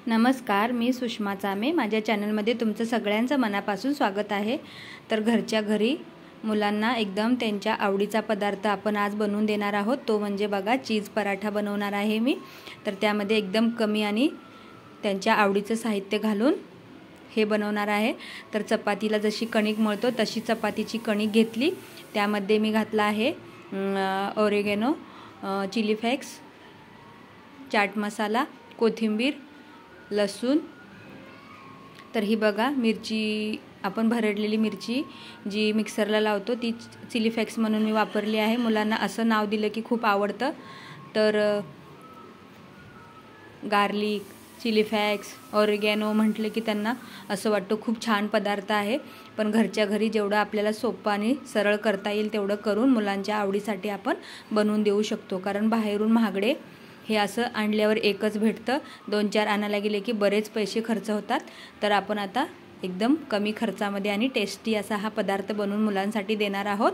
नमस्कार, मी सुषमा चामे. माझ्या चॅनलमध्ये तुमचं सगळ्यांचं मनापासून स्वागत आहे. तर घरच्या घरी मुलांना एकदम त्यांच्या आवडीचा पदार्थ आपण आज बनवून देणार आहोत. तो म्हणजे बघा, चीज पराठा बनवणार आहे मी. तर त्यामध्ये एकदम कमी आणि त्यांच्या आवडीचं साहित्य घालून हे बनवणार आहे. तर चपातीला जशी कणिक मळतो तशी चपातीची कणिक घेतली. त्यामध्ये मी घातला आहे ऑरेगॅनो, चिली फ्लेक्स, चाट मसाला, कोथिंबीर, लसूण. तर ही बघा मिरची, आपण भरडलेली मिरची जी मिक्सरला लावतो ती चिली फ्लेक्स म्हणून मी वापरली आहे. मुलांना असं नाव दिलं की खूप आवडतं. तर गार्लिक, चिली फ्लेक्स, ऑरेगॅनो म्हटलं की त्यांना असं वाटतं खूप छान पदार्थ आहे. पण घरच्या घरी जेवढं आपल्याला सोपं आणि सरळ करता येईल तेवढं करून मुलांच्या आवडीसाठी आपण बनवून देऊ शकतो. कारण बाहेरून महागडे हे असं आणल्यावर एकच भेटतं, 2-4 आणायला गेले की बरेच पैसे खर्च होतात. तर आपण आता एकदम कमी खर्चामध्ये आणि टेस्टी असा हा पदार्थ बनवून मुलांसाठी देणार आहोत.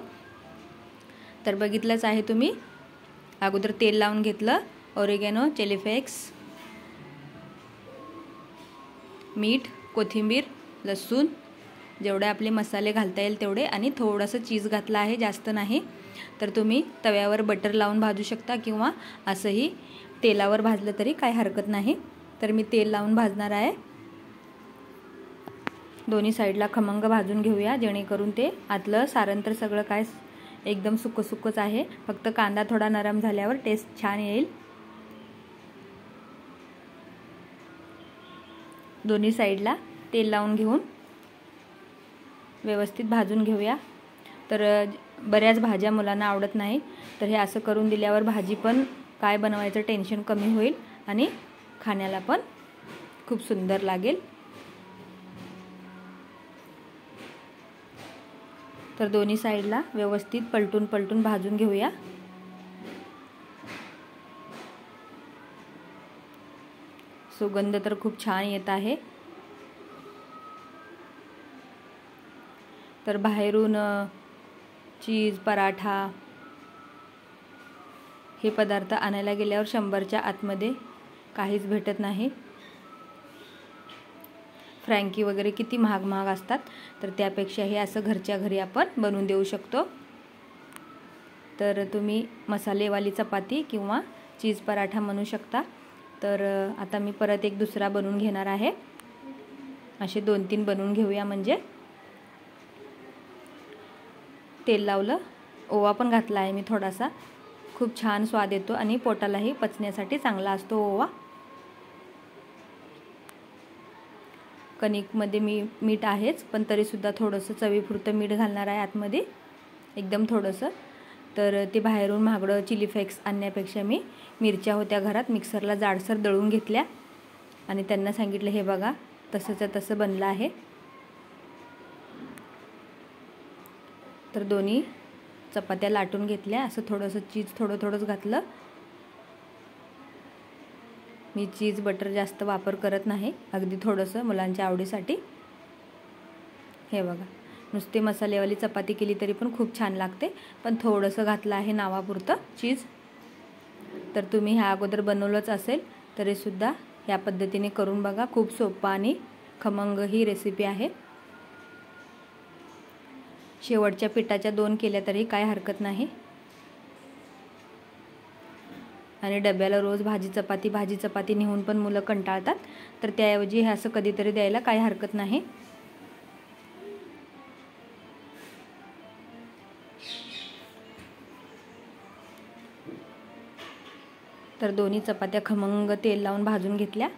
तर बघितलंच आहे तुम्ही. अगोदर तेल लावून घेतलं, ऑरेगॅनो, चिली फ्लेक्स, मीठ, कोथिंबीर, लसूण, जेवढे आपले मसाले घालता येईल तेवढे, आणि थोडंसं चीज घातलं आहे, जास्त नाही. तर तुम्ही तव्यावर बटर लावून भाजू शकता किंवा असंही तेलावर भाजलं तरी काय हरकत नाही. तर मी तेल लावून भाजणार आहे. दोन्ही साईडला खमंग भाजून घेऊया, जेणेकरून ते आतलं सारण तर सगळं काय एकदम सुक्कच आहे. फक्त कांदा थोडा नरम झाल्यावर टेस्ट छान येईल. दोन्ही साईडला तेल लावून घेऊन व्यवस्थित भाजून घेऊया. तर बऱ्याच भाज्या मुलांना आवडत नाही, तर हे असं करून दिल्यावर भाजी पण काय बनवायचं टेन्शन कमी होईल आणि खाण्याला पण खूप सुंदर लागेल. तर दोन्ही साईडला व्यवस्थित पलटून भाजून घेऊया. सुगंध तर खूप छान येत आहे. तर बाहेरून चीज पराठा हे पदार्थ आणायला गेल्यावर 100च्या आतमध्ये काहीच भेटत नाही. फ्रँकी वगैरे किती महाग असतात. तर त्यापेक्षा हे असं घरच्या घरी आपण बनवून देऊ शकतो. तर तुम्ही मसालेवाली चपाती किंवा चीज पराठा म्हणू शकता. तर आता मी परत एक दुसरा बनवून घेणार आहे. असे 2-3 बनवून घेऊया. म्हणजे तेल लावलं, ओवा पण घातला आहे मी थोडासा. खूप छान स्वाद येतो आणि पोटालाही पचण्यासाठी चांगला असतो ओवा. कणिकमध्ये मीठ आहेच, पण तरीसुद्धा थोडंसं चवीपुरतं मीठ घालणार आहे आतमध्ये, एकदम थोडंसं. तर ते बाहेरून महागडं चिली फ्लेक्स आणण्यापेक्षा मी मिरच्या होत्या घरात, मिक्सरला जाडसर दळून घेतल्या आणि त्यांना सांगितलं हे बघा तसंच्या तसं बनलं आहे. तर दोन्ही चपात्या लाटून घेतल्या. असं थोडंसं चीज थोडंच घातलं. मी चीज बटर जास्त वापर करत नाही, अगदी थोडंसं मुलांच्या आवडीसाठी. हे बघा, नुसते मसालेवाली चपाती केली तरी पण खूप छान लागते, पण थोडंसं घातलं आहे नावापुरतं चीज. तर तुम्ही ह्या अगोदर बनवलंच असेल तरीसुद्धा ह्या पद्धतीने करून बघा. खूप सोपं आणि खमंग ही रेसिपी आहे. शेवटच्या पिठाच्या 2 केल्या तरी काय हरकत नाही. आणि डब्याला रोज भाजी चपाती नेऊन पण मुलं कंटाळतात. तर त्याऐवजी हे असं कधीतरी द्यायला काही हरकत नाही. तर दोन्ही चपात्या खमंग तेल लावून भाजून घेतल्या.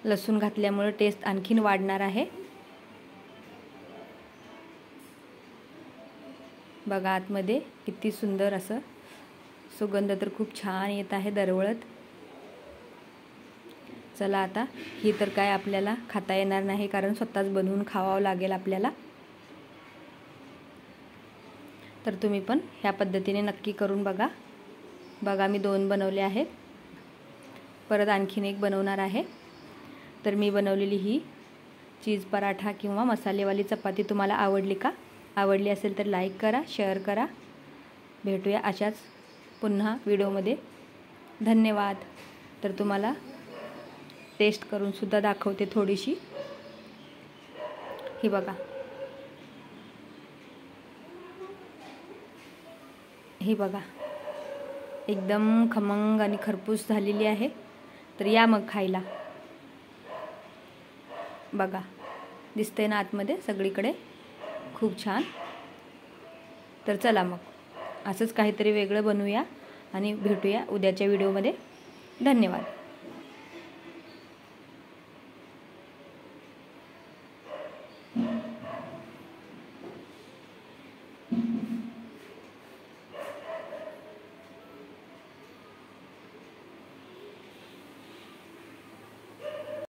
लसूण घातल्यामुळे टेस्ट आणखीन वाढणार आहे. बघा आतमध्ये किती सुंदर असं सुगंध तर खूप छान येत आहे दरवळत. चला, आता ही तर काय आपल्याला खाता येणार नाही, कारण स्वतःच बनवून खावावं लागेल आपल्याला. तर तुम्ही पण ह्या पद्धतीने नक्की करून बघा. बघा मी 2 बनवले आहेत, परत आणखीन एक बनवणार आहे. तर मी बनवलेली ही चीज पराठा किंवा मसालेवाली चपाती तुम्हाला आवडली का? आवडली असेल तर लाईक करा, शेअर करा भेटूया अशाच पुन्हा व्हिडिओमध्ये. धन्यवाद. तर तुम्हाला टेस्ट करून सुद्धा दाखवते थोडीशी. ही बघा, ही बघा, एकदम खमंग आणि खरपूस झालेली आहे. तर या मग खायला. बघा, दिसतंय ना आतमध्ये सगळीकडे, खूप छान. तर चला मग असंच काहीतरी वेगळं बनवूया आणि भेटूया उद्याच्या व्हिडिओमध्ये. धन्यवाद.